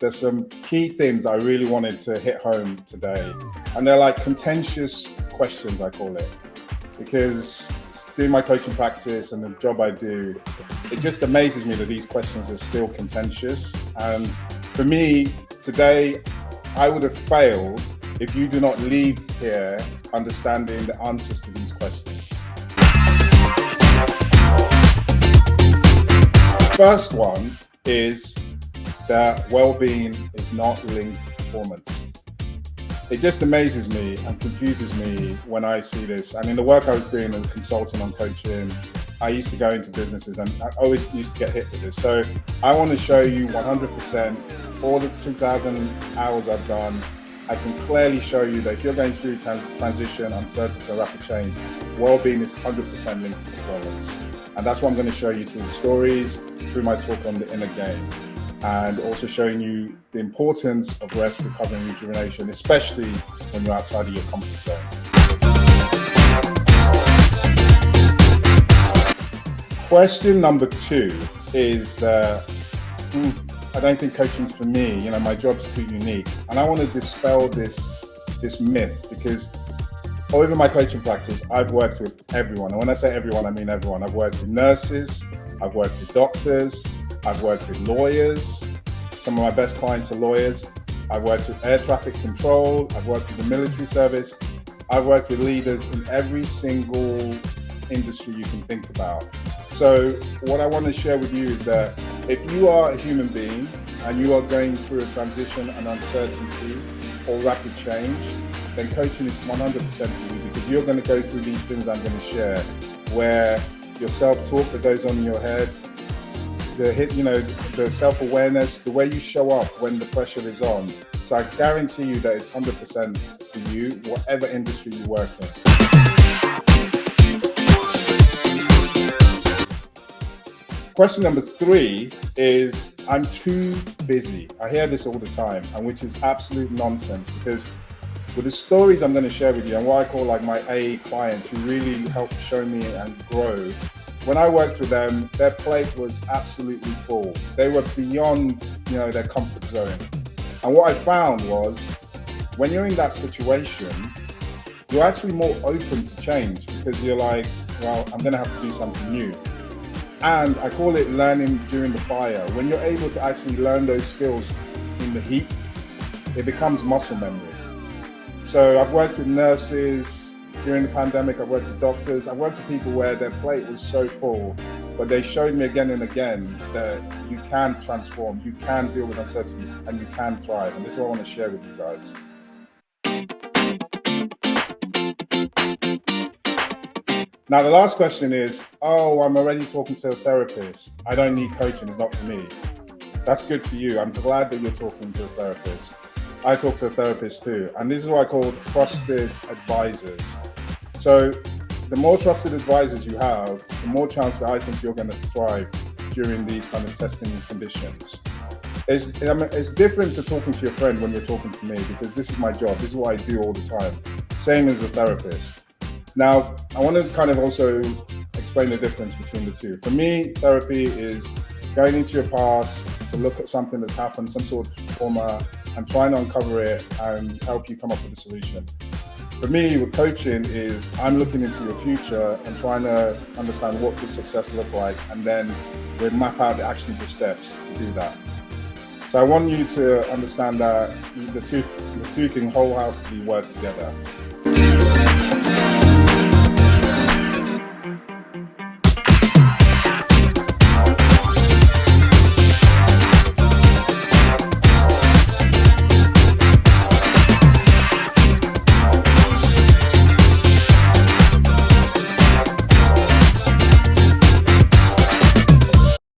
there's some key things I really wanted to hit home today. And they're like contentious questions, I call it. Because doing my coaching practice and the job I do, it just amazes me that these questions are still contentious. And for me, today, I would have failed if you do not leave here understanding the answers to these questions. First one is that well-being is not linked to performance. It just amazes me and confuses me when I see this. And in the work I was doing as a consultant on coaching, I used to go into businesses and I always used to get hit with this. So I want to show you 100%, all the 2,000 hours I've done, I can clearly show you that if you're going through transition, uncertainty, or rapid change, well-being is 100% linked to performance. And that's what I'm going to show you through the stories, through my talk on the inner game, and also showing you the importance of rest, recovery, and rejuvenation, especially when you're outside of your comfort zone. Question number 2 is that I don't think coaching's for me. You know, my job's too unique, and I want to dispel this myth, because over my coaching practice, I've worked with everyone. And when I say everyone, I mean everyone. I've worked with nurses, I've worked with doctors, I've worked with lawyers. Some of my best clients are lawyers. I've worked with air traffic control. I've worked with the military service. I've worked with leaders in every single industry you can think about. So what I want to share with you is that if you are a human being and you are going through a transition and uncertainty or rapid change, then coaching is 100% for you, because you're going to go through these things I'm going to share, where your self-talk that goes on in your head, the self-awareness, the way you show up when the pressure is on. So I guarantee you that it's 100% for you, whatever industry you work in. Question number 3 is, I'm too busy. I hear this all the time, and which is absolute nonsense, because with the stories I'm going to share with you and what I call like my A clients who really helped show me and grow, when I worked with them, their plate was absolutely full. They were beyond, their comfort zone. And what I found was, when you're in that situation, you're actually more open to change, because you're like, well, I'm going to have to do something new. And I call it learning during the fire. When you're able to actually learn those skills in the heat, it becomes muscle memory. So I've worked with nurses during the pandemic, I've worked with doctors, I've worked with people where their plate was so full, but they showed me again and again that you can transform, you can deal with uncertainty, and you can thrive. And this is what I want to share with you guys. Now, the last question is, I'm already talking to a therapist. I don't need coaching, it's not for me. That's good for you. I'm glad that you're talking to a therapist. I talk to a therapist too. And this is what I call trusted advisors. So the more trusted advisors you have, the more chance that I think you're going to thrive during these kind of testing conditions. It's different to talking to your friend when you're talking to me, because this is my job. This is what I do all the time. Same as a therapist. Now, I want to kind of also explain the difference between the two. For me, therapy is going into your past to look at something that's happened, some sort of trauma, and trying to uncover it and help you come up with a solution. For me, with coaching is I'm looking into your future and trying to understand what does success look like, and then we map out the actionable steps to do that. So I want you to understand that the two can wholeheartedly work together.